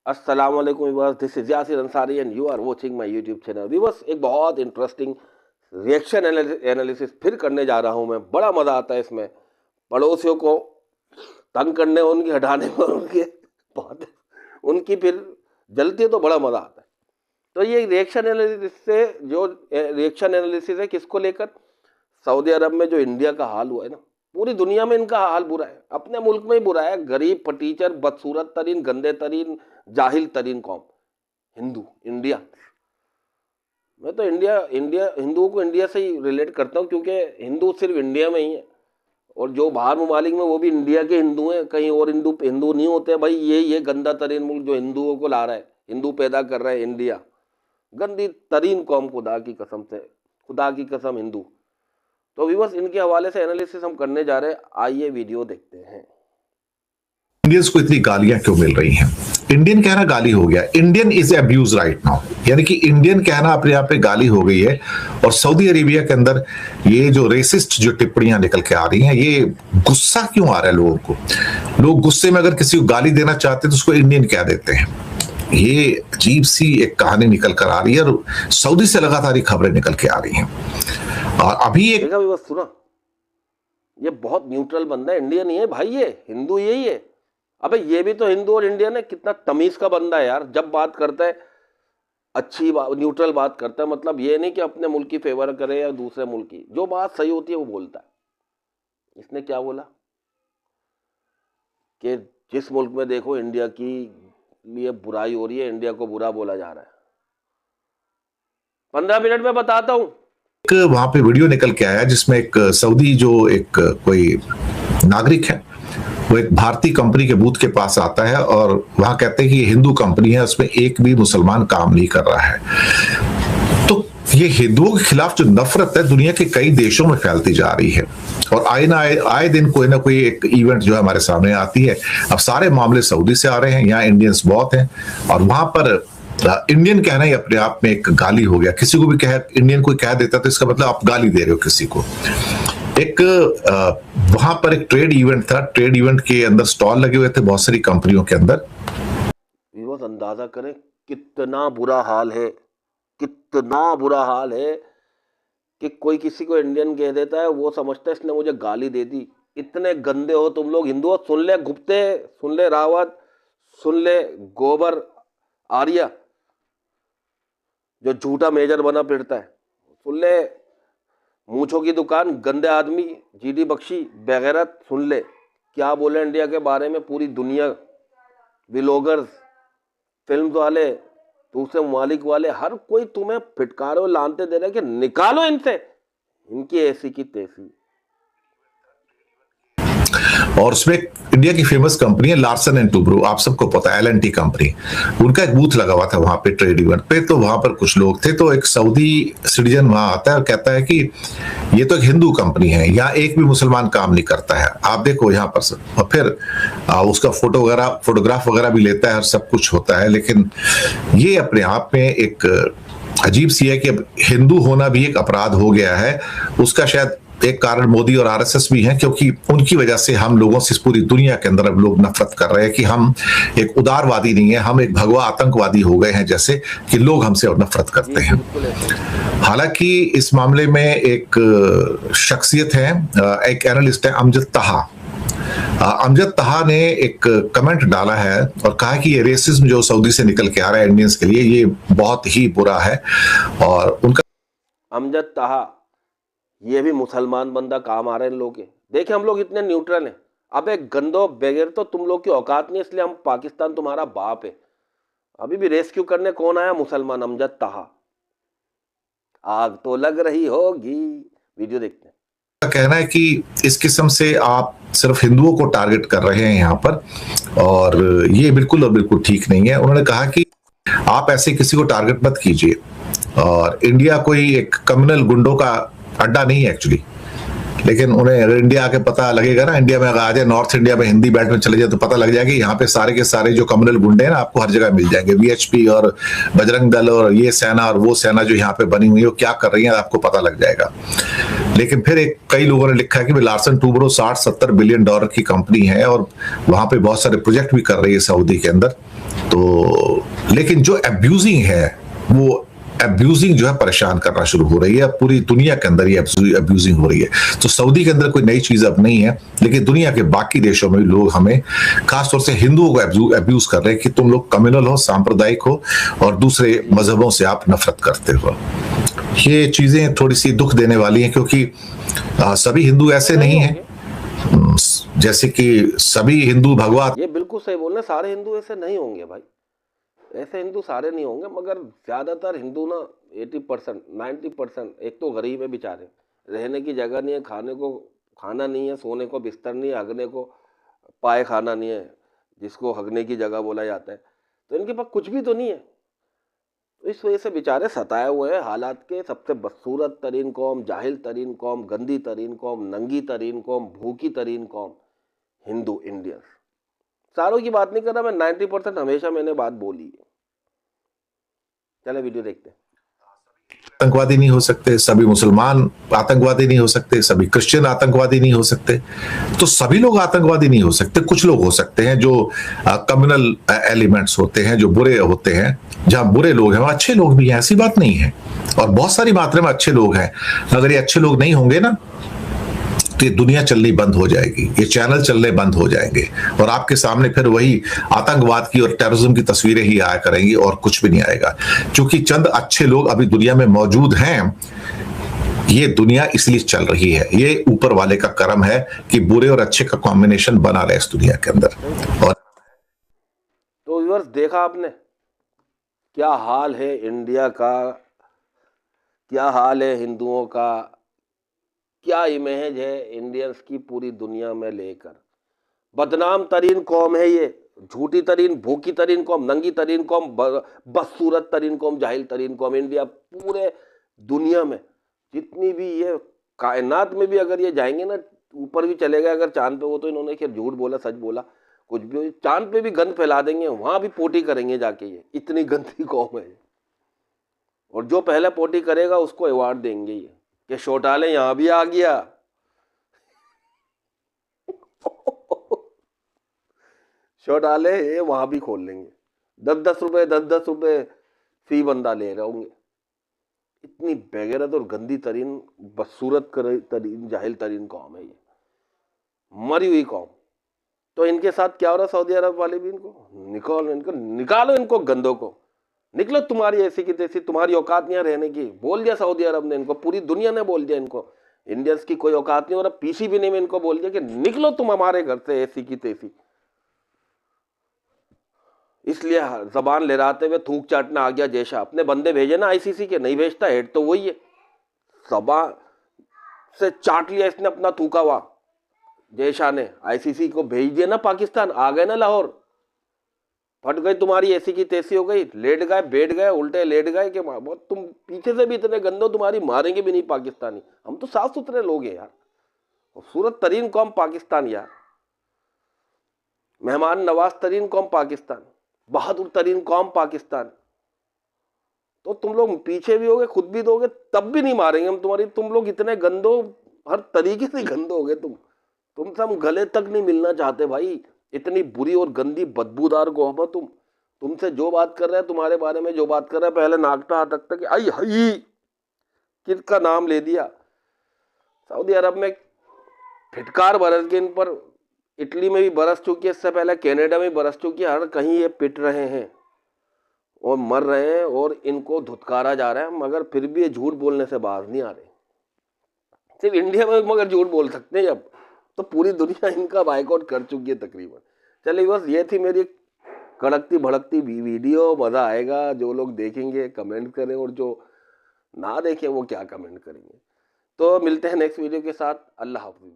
अस्सलाम वालेकुम viewers, this is Yasir Ansari and you are watching my YouTube channel. Viewers, एक बहुत इंटरेस्टिंग रिएक्शन एनालिसिस फिर करने जा रहा हूं मैं। बड़ा मज़ा आता है इसमें, पड़ोसियों को तंग करने, उनकी हटाने में, उनकी बहुत उनकी फिर जलती है तो बड़ा मज़ा आता है। तो ये रिएक्शन एनालिसिस से जो रिएक्शन एनालिसिस है किसको लेकर, सऊदी अरब में जो इंडिया का हाल हुआ है ना, पूरी दुनिया में इनका हाल बुरा है, अपने मुल्क में ही बुरा है। गरीब, फटीचर, बदसूरत तरीन, गंदे तरीन, जाहिल तरीन कौम हिंदू, इंडिया। मैं तो इंडिया इंडिया हिंदुओं को इंडिया से ही रिलेट करता हूँ, क्योंकि हिंदू सिर्फ इंडिया में ही है और जो बाहर ममालिक में वो भी इंडिया के हिंदू हैं, कहीं और हिंदू नहीं होते भाई। ये गंदा तरीन मुल्क जो हिंदुओं को ला रहा है, हिंदू पैदा कर रहा है इंडिया। गंदी तरीन कौम, खुदा की कसम से, खुदा की कसम हिंदू। तो व्यूअर्स, इनके हवाले से एनालिसिस हम करने जा रहे हैं, आइए वीडियो देखते हैं। इंडियंस को इतनी गालियां क्यों मिल रही हैं? इंडियन कहना गाली हो गया। Indian is abuse right now, यानी कि इंडियन कहना अपने आप पे गाली हो गई है। और सऊदी अरेबिया के अंदर ये जो रेसिस्ट जो टिप्पणियां निकल के आ रही हैं, ये गुस्सा क्यों आ रहा है लोगों को? लोग गुस्से में अगर किसी को गाली देना चाहते हैं तो उसको इंडियन कह देते हैं। ये अजीब सी एक कहानी निकल कर आ रही है और सऊदी से लगातार ये खबरें निकल के आ रही हैं। और अभी एक सुना, ये बहुत न्यूट्रल बंदा है, इंडियन ही है भाई, ये हिंदू यही है। अबे ये भी तो हिंदू और इंडियन है, कितना तमीज का बंदा है यार। जब बात करता है अच्छी बात, न्यूट्रल बात करता है, मतलब ये नहीं कि अपने मुल्क की फेवर करे या दूसरे मुल्क की। जो बात सही होती है वो बोलता है। इसने क्या बोला कि जिस मुल्क में देखो इंडिया की लिए बुराई हो रही है, इंडिया को बुरा बोला जा रहा है। 15 मिनट में बताता हूं। वहां पे वीडियो निकल के आया जिसमें एक सऊदी जो एक कोई नागरिक है, वो एक भारतीय कंपनी के बूथ के पास आता है और वहां कहते हैं कि ये हिंदू कंपनी है, उसमें एक भी मुसलमान काम नहीं कर रहा है। तो ये हिंदुओं के खिलाफ जो नफरत है दुनिया के कई देशों में फैलती जा रही है और आए दिन कोई ना कोई एक इवेंट जो है हमारे सामने आती है। अब सारे मामले सऊदी से आ रहे हैं, यहाँ इंडियंस बहुत हैं और वहां पर इंडियन कहना ही अपने आप में एक गाली हो गया। किसी को भी इंडियन कोई कह देता तो इसका मतलब आप गाली दे रहे हो किसी को। एक वहां पर एक ट्रेड इवेंट था, ट्रेड इवेंट के अंदर स्टॉल लगे हुए थे बहुत सारी कंपनियों के अंदर। व्यूअर्स, अंदाजा करें कितना बुरा हाल है, कितना बुरा हाल है कि कोई किसी को इंडियन कह देता है, वो समझता है इसने मुझे गाली दे दी। इतने गंदे हो तुम लोग हिंदू। सुन ले गुप्ते, सुन ले रावत, सुन ले गोबर आर्या जो झूठा मेजर बना फिरता है, सुन ले मूछों की दुकान गंदे आदमी जीडी बख्शी बेगैरत, सुन ले क्या बोले इंडिया के बारे में पूरी दुनिया। व्लॉगर्स, फिल्म वाले, दूसरे ममालिक वाले, हर कोई तुम्हें फिटकारो लानते दे रहे कि निकालो इनसे, इनकी ऐसी की तैसी। और उसमें इंडिया की फेमस कंपनी है लार्सन एंड टूब्रो, आप सबको पता है, एल&टी कंपनी। उनका एक बूथ लगा हुआ था वहां पे ट्रेड इवेंट पे। तो वहां पर कुछ लोग थे, तो एक सऊदी सिटीजन वहां आता है और कहता है कि ये तो एक हिंदू कंपनी है, यहाँ एक भी मुसलमान काम नहीं करता है, आप देखो यहाँ पर। और फिर उसका फोटोग्राफ वगैरह भी लेता है और सब कुछ होता है। लेकिन ये अपने आप में एक अजीब सी है कि अब हिंदू होना भी एक अपराध हो गया है। उसका शायद एक कारण मोदी और आरएसएस भी हैं, क्योंकि उनकी वजह से हम लोगों से पूरी दुनिया के अंदर अब लोग नफरत कर रहे हैं कि हम एक उदारवादी नहीं है, हम एक भगवा आतंकवादी हो गए हैं, जैसे कि लोग हमसे और नफरत करते हैं। हालांकि इस मामले में एक शख्सियत है, एक एनालिस्ट है अमजद ताहा। अमजद ताहा ने एक कमेंट डाला है और कहा कि ये रेसिज्म जो सऊदी से निकल के आ रहा है इंडियंस के लिए, ये बहुत ही बुरा है। और उनका अमजद ताहा, ये भी मुसलमान बंदा काम आ रहे हैं इन लोगों के। देखिए, हम लोग इतने न्यूट्रल हैं। अब एक गंदो बगैर तो तुम लोग की औकात नहीं, इसलिए हम पाकिस्तान तुम्हारा बाप है। अभी भी रेस्क्यू करने कौन आया? मुसलमान अमजद ताहा। आग तो लग रही होगी। वीडियो देखते हैं। कहना है कि इस किस्म से आप सिर्फ हिंदुओं को टारगेट कर रहे हैं यहाँ पर, और ये बिल्कुल और बिल्कुल ठीक नहीं है। उन्होंने कहा कि आप ऐसे किसी को टारगेट मत कीजिए। और इंडिया कोई एक कम्युनल गुंडों का अड्डा नहीं है एक्चुअली, लेकिन उन्हें अगर इंडिया आके पता लगेगा ना, इंडिया में अगर आ जाए, नॉर्थ इंडिया में हिंदी बेल्ट में चले जाए, तो पता लग जाएगा कि यहाँ पे सारे के सारे जो कम्युनल गुंडे हैं ना, आपको हर जगह मिल जाएंगे। वीएचपी और बजरंग दल और ये सेना और वो सेना जो यहाँ पे बनी हुई है, वो क्या कर रही है आपको पता लग जाएगा। लेकिन फिर कई लोगों ने लिखा है कि लार्सन टूब्रो 60-70 बिलियन डॉलर की कंपनी है और वहां पे बहुत सारे प्रोजेक्ट भी कर रही है सऊदी के अंदर। तो लेकिन जो अब्यूजिंग है वो अब्यूजिंग जो है परेशान करना शुरू हो रही है, पूरी दुनिया के अंदर ये अब्यूजिंग हो रही है। तो सऊदी के अंदर कोई नई चीज अब नहीं है, लेकिन दुनिया के बाकी देशों में लोग हमें खासतौर से हिंदुओं को अब्यूज कर रहे हैं कि तुम लोग कम्युनल हो, सांप्रदायिक हो और दूसरे मजहबों से आप नफरत करते हो। ये चीजें थोड़ी सी दुख देने वाली हैं, क्योंकि सभी हिंदू ऐसे नहीं है जैसे कि सभी हिंदू भगवा। ये बिल्कुल सही बोल रहे, सारे हिंदू ऐसे नहीं होंगे भाई, ऐसे हिंदू सारे नहीं होंगे, मगर ज़्यादातर हिंदू ना 80% 90%, एक तो गरीब है बेचारे, रहने की जगह नहीं है, खाने को खाना नहीं है, सोने को बिस्तर नहीं है, हगने को पाए खाना नहीं है, जिसको हगने की जगह बोला जाता है, तो इनके पास कुछ भी तो नहीं है। तो इस वजह से बेचारे सताए हुए हैं हालात के। सबसे बदसूरत तरीन कौम, जाहिल तरीन कौम, गंदी तरीन कौम, नंगी तरीन कौम, भूखी तरीन कौम हिंदू इंडियंस। सारों की बात नहीं कर रहा मैं, 90% हमेशा मैंने बात बोली है। चले वीडियो देखते हैं। आतंकवादी नहीं हो सकते, सभी मुसलमान आतंकवादी नहीं हो सकते, सभी क्रिश्चियन आतंकवादी नहीं हो सकते, तो सभी लोग आतंकवादी नहीं हो सकते। कुछ लोग हो सकते हैं जो कम्युनल एलिमेंट्स होते हैं, जो बुरे होते हैं। जहां बुरे लोग हैं वहां अच्छे लोग भी हैं, ऐसी बात नहीं है, और बहुत सारी मात्रा में अच्छे लोग हैं। अगर ये अच्छे लोग नहीं होंगे ना, तो ये दुनिया चलनी बंद हो जाएगी, ये चैनल चलने बंद हो जाएंगे, और आपके सामने फिर वही आतंकवाद की और टेररिज्म की तस्वीरें ही आया करेंगी और कुछ भी नहीं आएगा। क्योंकि चंद अच्छे लोग अभी दुनिया में मौजूद हैं, ये दुनिया इसलिए चल रही है। ये ऊपर वाले का करम है कि बुरे और अच्छे का कॉम्बिनेशन बना रहे इस दुनिया के अंदर। और तो व्यूअर्स, देखा आपने क्या हाल है इंडिया का, क्या हाल है हिंदुओं का, क्या इमेज है इंडियंस की पूरी दुनिया में लेकर। बदनाम तरीन कौम है ये, झूठी तरीन, भूखी तरीन कौम, नंगी तरीन कौम, बदसूरत तरीन कौम, जाहिल तरीन कौम। इंडिया पूरे दुनिया में जितनी भी ये कायनात में भी अगर ये जाएंगे ना, ऊपर भी चले गए अगर चांद पे, वो तो इन्होंने खैर झूठ बोला, सच बोला, कुछ भी, चांद पे भी गंद फैला देंगे, वहां भी पोटी करेंगे जाके। ये इतनी गंदी कौम है, और जो पहले पोटी करेगा उसको अवार्ड देंगे ये कि शौचालय यहां भी आ गया। शौचालय है वहां भी खोल लेंगे, 10-10 रुपए फी बंदा ले रहे होंगे। इतनी बेगैरत और गंदी तरीन, बदसूरत तरीन, जाहिल तरीन कौम है ये, मरी हुई कौम। तो इनके साथ क्या हो रहा, सऊदी अरब वाले भी इनको निकालो इनको गंदों को, निकलो, तुम्हारी ऐसी की तैसी, तुम्हारी औकात नहीं रहने की। बोल दिया सऊदी अरब ने इनको, पूरी दुनिया ने बोल दिया इनको, इंडियंस की कोई औकात नहीं, और अब पीसी भी नहीं में इनको बोल दिया कि निकलो तुम हमारे घर से ऐसी की तैसी। इसलिए जबान लहराते हुए थूक चाटना आ गया जैशा। अपने बंदे भेजे ना आईसीसी के, नहीं भेजता, हेड तो वही है, जबान से चाट लिया इसने अपना थूका हुआ जैशा ने। आईसीसी को भेज दिया ना पाकिस्तान, आ गए ना लाहौर, फट गई तुम्हारी ऐसी की तैसी हो गई, लेट गए, बैठ गए, उल्टे लेट गए कि तुम पीछे से भी इतने गंदो, तुम्हारी मारेंगे भी नहीं पाकिस्तानी। हम तो साफ सुथरे लोग हैं यार, खूबसूरत तरीन कौम पाकिस्तान यार, मेहमान नवाज तरीन कौम पाकिस्तान, बहादुर तरीन कौम पाकिस्तान। तो तुम लोग पीछे भी होगे, खुद भी दोगे, तब भी नहीं मारेंगे हम तुम्हारी। तुम लोग इतने गंदो, हर तरीके से गंदो हो गए तुमसे हम गले तक नहीं मिलना चाहते भाई। इतनी बुरी और गंदी बदबूदार कौम हो तुम। तुमसे जो बात कर रहे हैं, तुम्हारे बारे में जो बात कर रहे हैं, पहले नाकटा अटकता कि आई हई किसका नाम ले दिया। सऊदी अरब में फिटकार बरस गई इन पर, इटली में भी बरस चुकी है, इससे पहले कनाडा में बरस चुकी है। हर कहीं ये पिट रहे हैं और मर रहे हैं और इनको धुतकारा जा रहा है, मगर फिर भी ये झूठ बोलने से बाज नहीं आ रहे। सिर्फ इंडिया में मगर झूठ बोल सकते हैं अब, तो पूरी दुनिया इनका बाइकआउट कर चुकी है तकरीबन। चलिए बस ये थी मेरी कड़कती भड़कती वीडियो। मज़ा आएगा, जो लोग देखेंगे कमेंट करें, और जो ना देखें वो क्या कमेंट करेंगे। तो मिलते हैं नेक्स्ट वीडियो के साथ। अल्लाह हाफ़िज़।